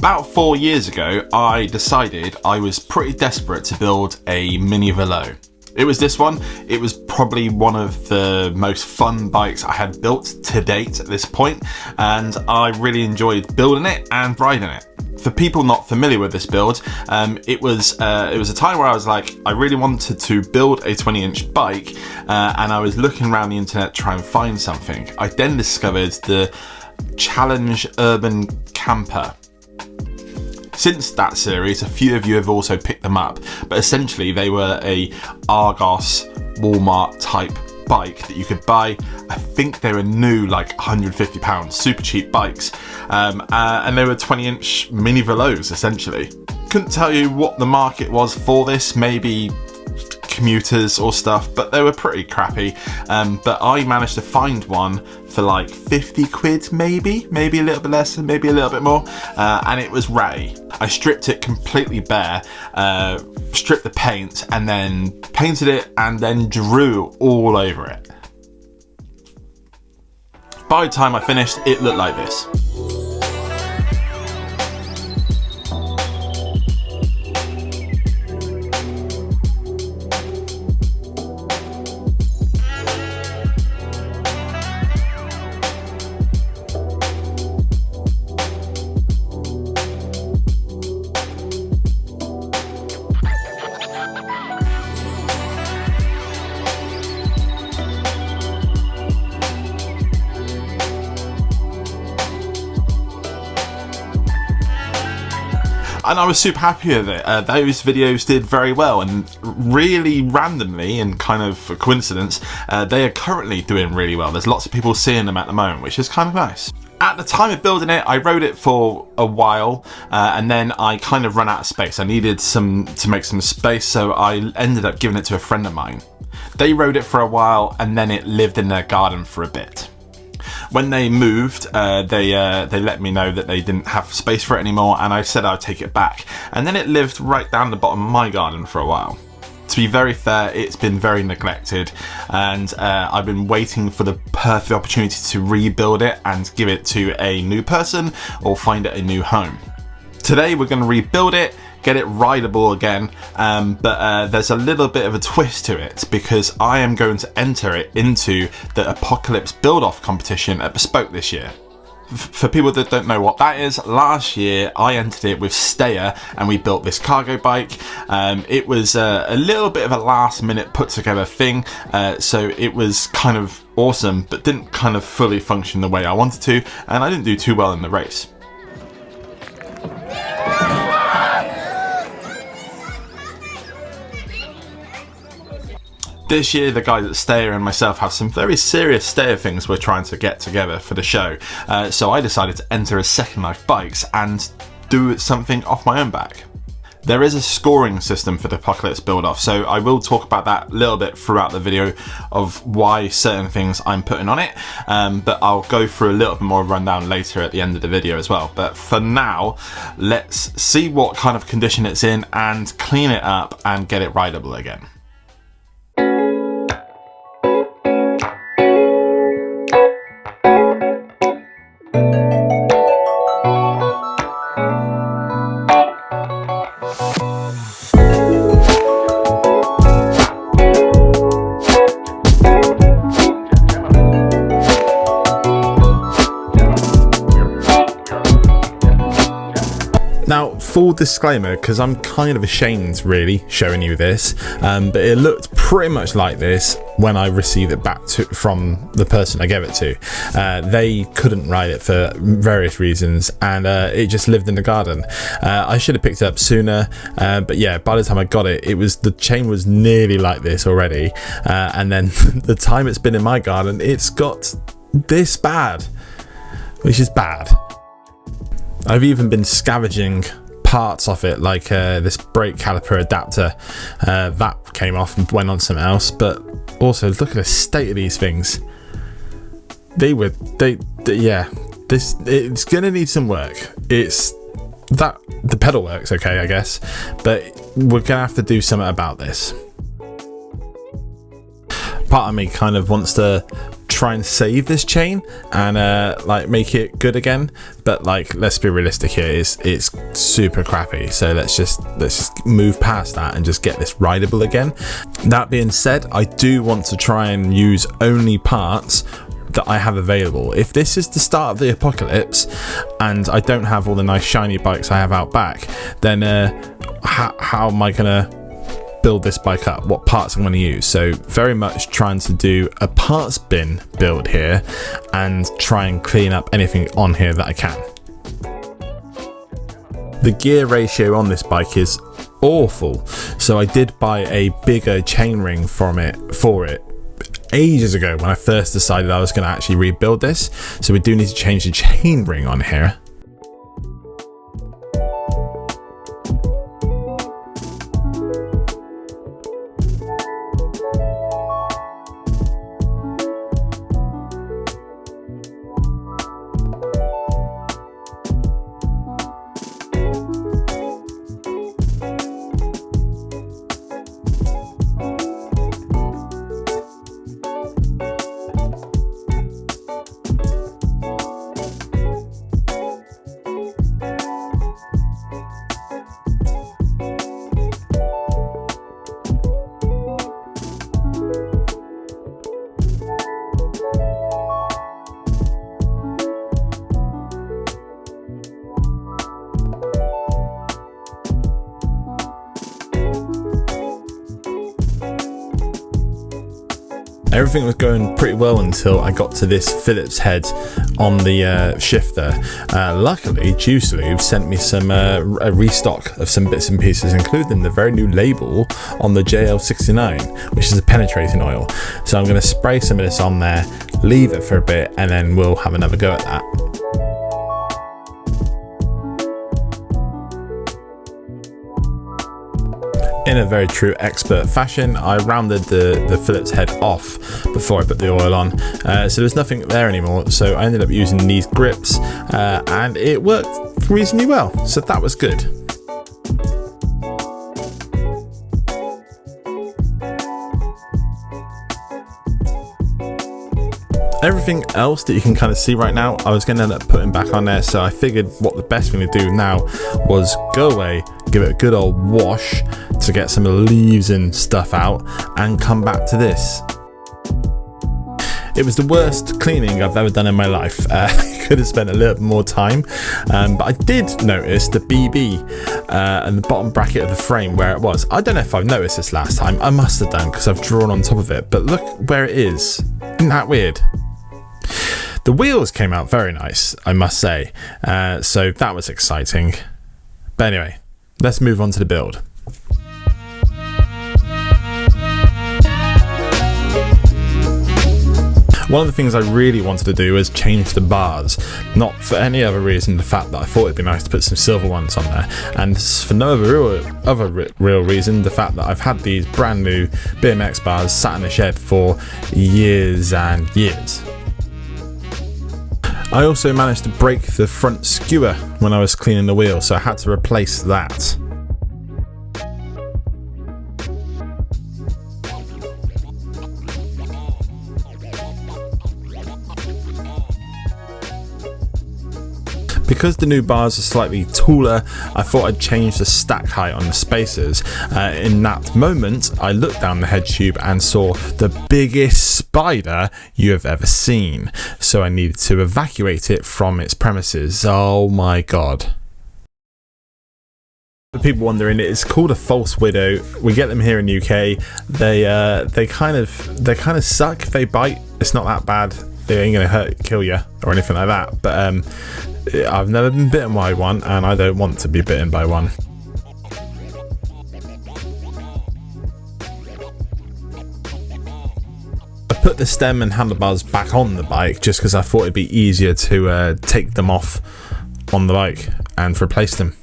About 4 years ago, I decided I was pretty desperate to build a mini Velo. It was this one. It was probably one of the most fun bikes I had built to date at this point, and I really enjoyed building it and riding it. For people not familiar with this build, it was a time where I was like, I really wanted to build a 20-inch bike, and I was looking around the internet to try and find something. I then discovered the Challenge Urban Camper. Since that series, a few of you have also picked them up, but essentially they were a Argos Walmart type bike that you could buy. I think they were new, like £150, super cheap bikes, and they were 20-inch mini Velos essentially. Couldn't tell you what the market was for this, maybe commuters or stuff, but they were pretty crappy. But I managed to find one for like 50 quid, maybe a little bit less, maybe a little bit more, and it was ratty. I stripped it completely bare, stripped the paint, and then painted it, and then drew all over it. By the time I finished, it looked like this. And I was super happy with it. Those videos did very well, and really randomly and kind of a coincidence, they are currently doing really well. There's lots of people seeing them at the moment, which is kind of nice. At the time of building it, I rode it for a while, and then I kind of ran out of space. I needed to make some space, so I ended up giving it to a friend of mine. They rode it for a while, and then it lived in their garden for a bit. When they moved, they let me know that they didn't have space for it anymore, and I said I'd take it back. And then it lived right down the bottom of my garden for a while. To be very fair, it's been very neglected, and I've been waiting for the perfect opportunity to rebuild it and give it to a new person or find it a new home. Today we're going to rebuild it, get it rideable again, but there's a little bit of a twist to it, because I am going to enter it into the Apocalypse build-off competition at Bespoked this year. For people that don't know what that is, last year I entered it with Stayer and we built this cargo bike. It was a little bit of a last minute put together thing, so it was kind of awesome, but didn't kind of fully function the way I wanted to, and I didn't do too well in the race. This year, the guys at Stayer and myself have some very serious Stayer things we're trying to get together for the show, so I decided to enter a Second Life Bikes and do something off my own back. There is a scoring system for the Apocalypse build-off, so I will talk about that a little bit throughout the video of why certain things I'm putting on it, but I'll go through a little bit more rundown later at the end of the video as well. But for now, let's see what kind of condition it's in and clean it up and get it rideable again. Now, full disclaimer, because I'm kind of ashamed really showing you this, but it looked pretty much like this when I received it back from the person I gave it to. They couldn't ride it for various reasons, and it just lived in the garden. I should have picked it up sooner, but yeah, by the time I got it, the chain was nearly like this already, and then the time it's been in my garden, it's got this bad, which is bad. I've even been scavenging parts off it, like this brake caliper adapter that came off and went on something else. But also, look at the state of these things. Yeah, it's gonna need some work. It's that the pedal works okay, I guess, but we're gonna have to do something about this. Part of me kind of wants to try and save this chain and like make it good again, but like, let's be realistic here, it's super crappy, so let's just move past that and just get this rideable again. That being said, I do want to try and use only parts that I have available. If this is the start of the apocalypse and I don't have all the nice shiny bikes I have out back, then how am I gonna build this bike up? What parts I'm going to use? So very much trying to do a parts bin build here and try and clean up anything on here that I can. The gear ratio on this bike is awful, so I did buy a bigger chainring for it ages ago when I first decided I was going to actually rebuild this, so we do need to change the chainring on here. Everything was going pretty well until I got to this Phillips head on the shifter. Luckily, Juice Lube sent me some a restock of some bits and pieces, including the very new label on the JL69, which is a penetrating oil. So I'm going to spray some of this on there, leave it for a bit, and then we'll have another go at that. In a very true expert fashion, I rounded the Phillips head off before I put the oil on, so there's nothing there anymore, so I ended up using these grips and it worked reasonably well, so that was good. Everything else that you can kind of see right now, I was going to end up putting back on there, so I figured what the best thing to do now was go away, give it a good old wash to get some of the leaves and stuff out, and come back to this. It was the worst cleaning I've ever done in my life. I could have spent a little bit more time, but I did notice the BB and the bottom bracket of the frame where it was. I don't know if I've noticed this last time. I must have done because I've drawn on top of it, but look where it is. Isn't that weird? The wheels came out very nice, I must say, so that was exciting. But anyway, let's move on to the build. One of the things I really wanted to do was change the bars, not for any other reason the fact that I thought it'd be nice to put some silver ones on there, and for no other real reason the fact that I've had these brand new BMX bars sat in the shed for years and years. I also managed to break the front skewer when I was cleaning the wheel, so I had to replace that. Because the new bars are slightly taller, I thought I'd change the stack height on the spacers. In that moment, I looked down the head tube and saw the biggest spider you have ever seen. So I needed to evacuate it from its premises. Oh my god. For people wondering, it's called a false widow. We get them here in the UK. They kind of suck if they bite. It's not that bad. They ain't gonna kill you or anything like that. But I've never been bitten by one, and I don't want to be bitten by one. I put the stem and handlebars back on the bike just because I thought it'd be easier to take them off on the bike and replace them.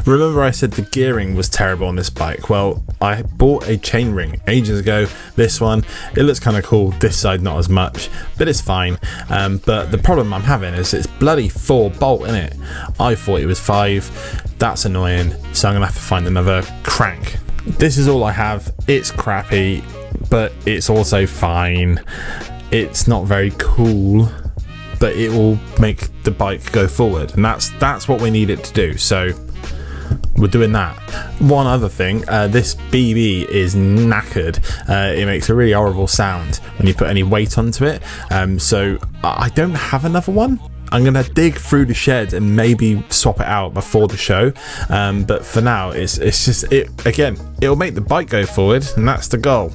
Remember I said the gearing was terrible on this bike? Well, I bought a chainring ages ago. This one, it looks kind of cool. This side not as much, but it's fine. But the problem I'm having is it's bloody 4 bolt in it. I thought it was 5. That's annoying, so I'm gonna have to find another crank. This is all I have. It's crappy, but it's also fine. It's not very cool, but it will make the bike go forward, and that's what we need it to do. So we're doing that. One other thing, this BB is knackered. It makes a really horrible sound when you put any weight onto it. So I don't have another one. I'm gonna dig through the shed and maybe swap it out before the show. But for now, it's just it again. It'll make the bike go forward, and that's the goal.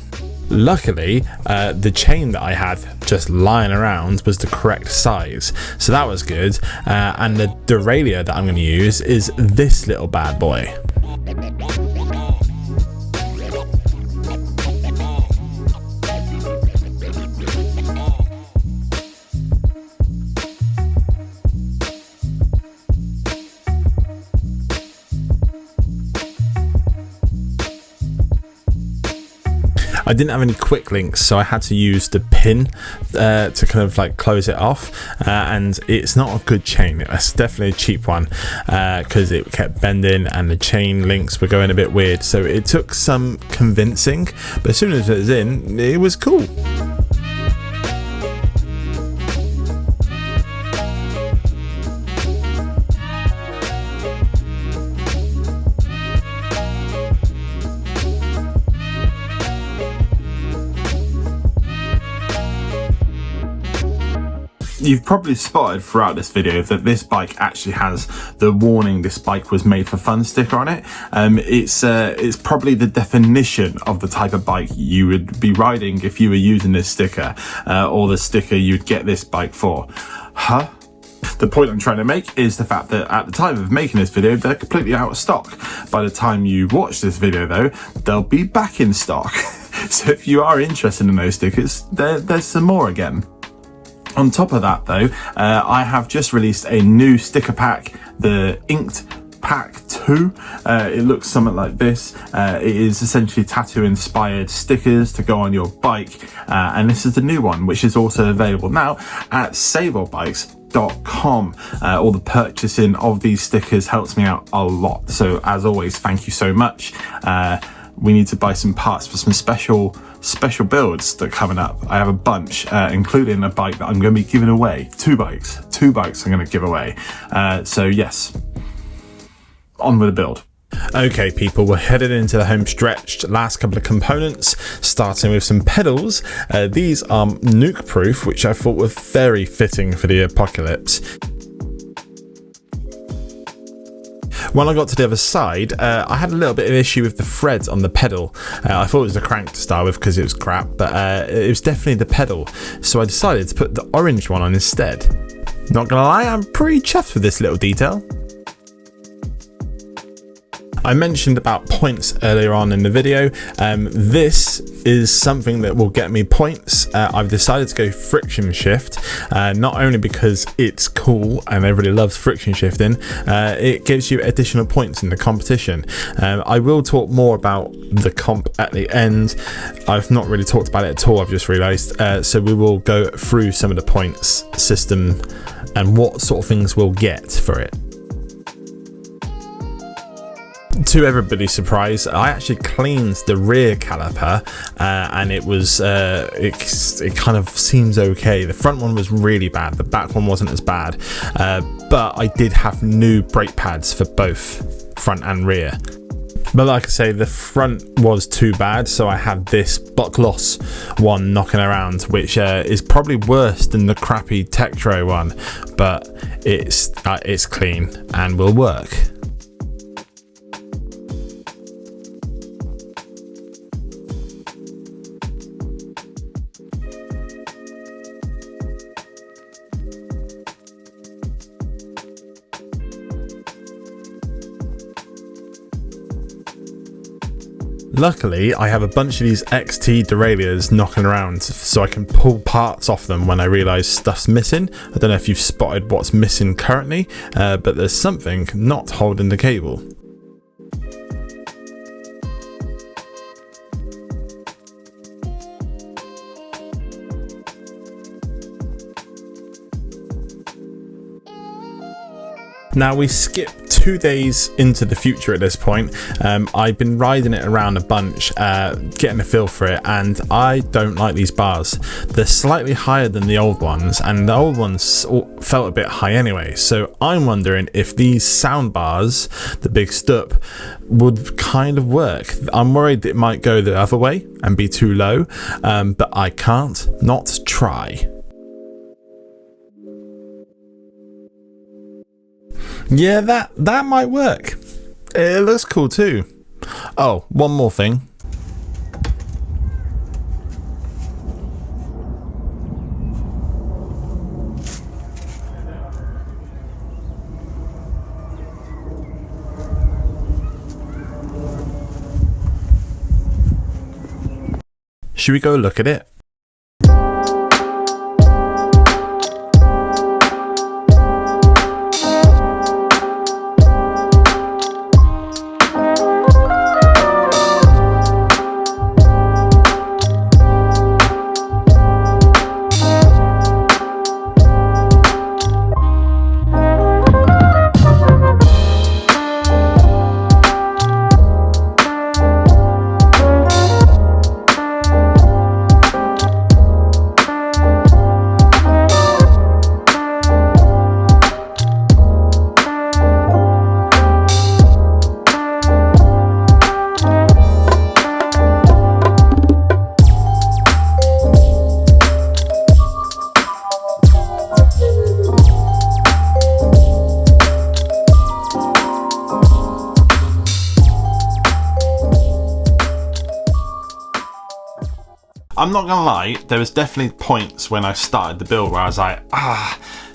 Luckily, the chain that I had just lying around was the correct size, so that was good. And the derailleur that I'm going to use is this little bad boy. I didn't have any quick links, so I had to use the pin to kind of like close it off, and it's not a good chain. It's definitely a cheap one because it kept bending and the chain links were going a bit weird, so it took some convincing, but as soon as it was in, it was cool. You've probably spotted throughout this video that this bike actually has the warning "this bike was made for fun" sticker on it. It's probably the definition of the type of bike you would be riding if you were using this sticker, or the sticker you'd get this bike for. Huh? The point I'm trying to make is the fact that at the time of making this video, they're completely out of stock. By the time you watch this video though, they'll be back in stock. So if you are interested in those stickers, there's some more again. On top of that though, I have just released a new sticker pack, the Inked Pack 2. It looks something like this. It is essentially tattoo inspired stickers to go on your bike, and this is the new one, which is also available now at spray.bike.com. All the purchasing of these stickers helps me out a lot, so as always, thank you so much. We need to buy some parts for some special builds that are coming up. I have a bunch, including a bike that I'm going to be giving away. Two bikes I'm going to give away. So yes, on with the build. Okay people, we're headed into the home stretch. Last couple of components, starting with some pedals. These are nuke proof, which I thought were very fitting for the apocalypse. When I got to the other side, I had a little bit of issue with the threads on the pedal. I thought it was the crank to start with because it was crap, but it was definitely the pedal. So I decided to put the orange one on instead. Not gonna lie, I'm pretty chuffed with this little detail. I mentioned about points earlier on in the video. This is something that will get me points. I've decided to go friction shift, not only because it's cool and everybody loves friction shifting, it gives you additional points in the competition. I will talk more about the comp at the end. I've not really talked about it at all, I've just realised. So we will go through some of the points system and what sort of things we'll get for it. To everybody's surprise, I actually cleaned the rear caliper, and it was it kind of seems okay. The front one was really bad, the back one wasn't as bad, but I did have new brake pads for both front and rear. But like I say, the front was too bad, so I had this Buckloss one knocking around, which is probably worse than the crappy Tektro one, but it's clean and will work. Luckily, I have a bunch of these XT derailleurs knocking around so I can pull parts off them when I realise stuff's missing. I don't know if you've spotted what's missing currently, but there's something not holding the cable. Now we skip 2 days into the future at this point. I've been riding it around a bunch, getting a feel for it, and I don't like these bars. They're slightly higher than the old ones, and the old ones felt a bit high anyway. So I'm wondering if these sound bars, the big stup, would kind of work. I'm worried it might go the other way and be too low, but I can't not try. Yeah, that might work. It looks cool too. Oh, one more thing. Should we go look at it? I'm not gonna lie, there was definitely points when I started the build where I was like,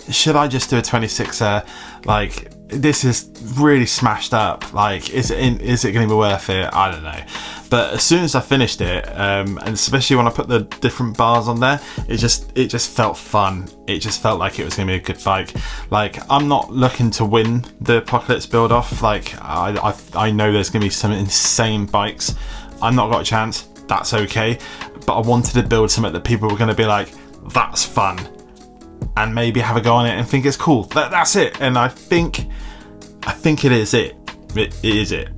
should I just do a 26er? Like, this is really smashed up. Like, is it gonna be worth it? I don't know. But as soon as I finished it, and especially when I put the different bars on there, it just felt fun. It just felt like it was gonna be a good bike. Like, I'm not looking to win the Apocalypse build off. Like, I know there's gonna be some insane bikes. I've not got a chance. That's okay. But I wanted to build something that people were going to be like, that's fun, and maybe have a go on it and think it's cool. That's it. And I think it is it. It is it.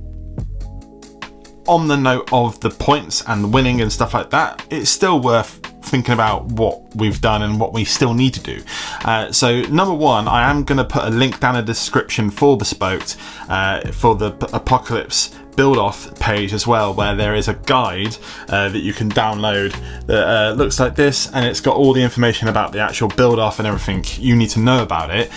On the note of the points and the winning and stuff like that, it's still worth thinking about what we've done and what we still need to do. So number one, I am going to put a link down in the description for Bespoked, for the Apocalypse build off page as well, where there is a guide that you can download that looks like this, and it's got all the information about the actual build off and everything you need to know about it.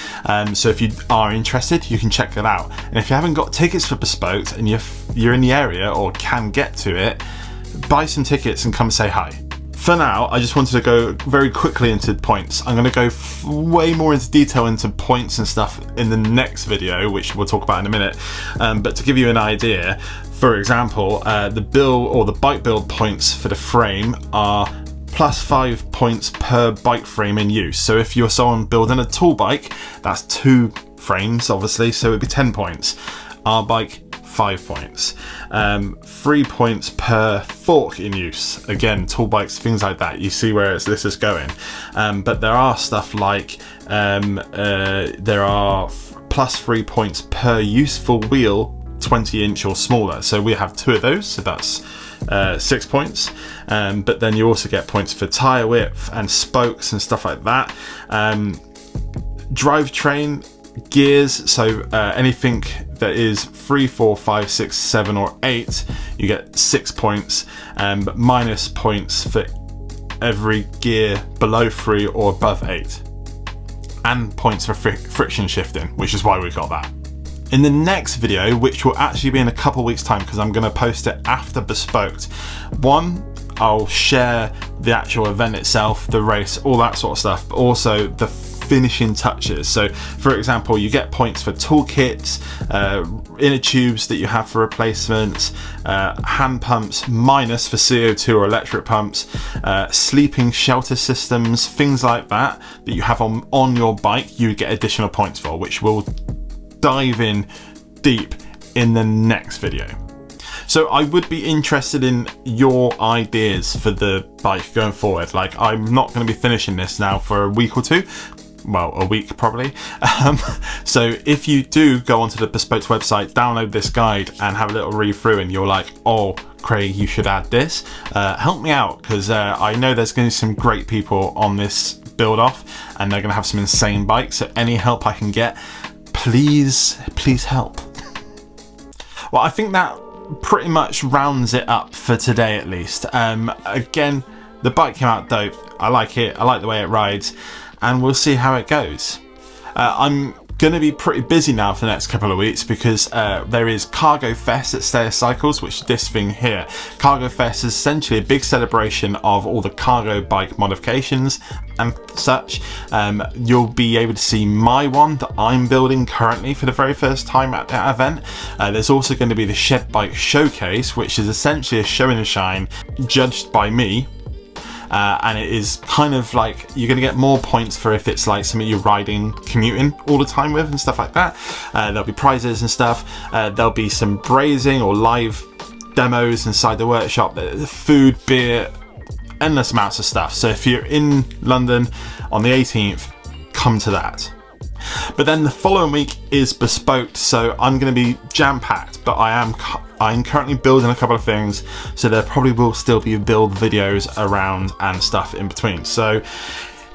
So if you are interested, you can check that out. And if you haven't got tickets for Bespoked and you're in the area or can get to it, buy some tickets and come say hi. For now, I just wanted to go very quickly into points. I'm going to go way more into detail into points and stuff in the next video, which we'll talk about in a minute. But to give you an idea, for example, the bike build points for the frame are +5 points per bike frame in use. So if you're someone building a tool bike, that's 2 frames, obviously, so it'd be 10 points. Our bike, 5 points. 3 points per fork in use. Again, tool bikes, things like that. You see where this is going. But there are stuff like there are +3 points per useful wheel, 20-inch or smaller. So we have 2 of those, so that's 6 points. But then you also get points for tyre width and spokes and stuff like that. Drivetrain, gears, so anything that is 3, 4, 5, 6, 7 or 8, you get 6 points, but minus points for every gear below 3 or above 8, and points for friction shifting, which is why we got that. In the next video, which will actually be in a couple weeks time because I'm going to post it after Bespoked, I'll share the actual event itself, the race, all that sort of stuff, but also the finishing touches. So for example, you get points for toolkits, inner tubes that you have for replacements, hand pumps minus for CO2 or electric pumps, sleeping shelter systems, things like that you have on your bike, you get additional points for, which we'll dive in deep in the next video. So I would be interested in your ideas for the bike going forward. Like, I'm not going to be finishing this now for a week or two. well, a week probably. So if you do go onto the Bespoked website, download this guide and have a little read through, and you're like, oh Craig, you should add this, help me out, because I know there's going to be some great people on this build off, and they're going to have some insane bikes, so any help I can get, please help. Well, I think that pretty much rounds it up for today, at least. Again, the bike came out dope. I like it. I like the way it rides, and we'll see how it goes. I'm going to be pretty busy now for the next couple of weeks, because there is Cargo Fest at Stayer Cycles, which is this thing here. Cargo Fest is essentially a big celebration of all the cargo bike modifications and such. You'll be able to see my one that I'm building currently for the very first time at that event. There's also going to be the Shed Bike Showcase, which is essentially a show and a shine judged by me. And it is kind of like you're going to get more points for if it's like something you're riding, commuting all the time with and stuff like that. There'll be prizes and stuff. There'll be some brazing or live demos inside the workshop. Food, beer, endless amounts of stuff. So if you're in London on the 18th, come to that. But then the following week is Bespoked, so I'm going to be jam-packed, but I'm currently building a couple of things, so there probably will still be build videos around and stuff in between. So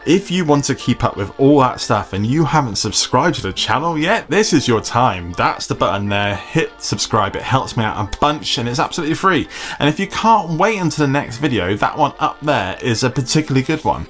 if you want to keep up with all that stuff and you haven't subscribed to the channel yet, this is your time. That's the button there. Hit subscribe. It helps me out a bunch, and it's absolutely free. And if you can't wait until the next video, that one up there is a particularly good one.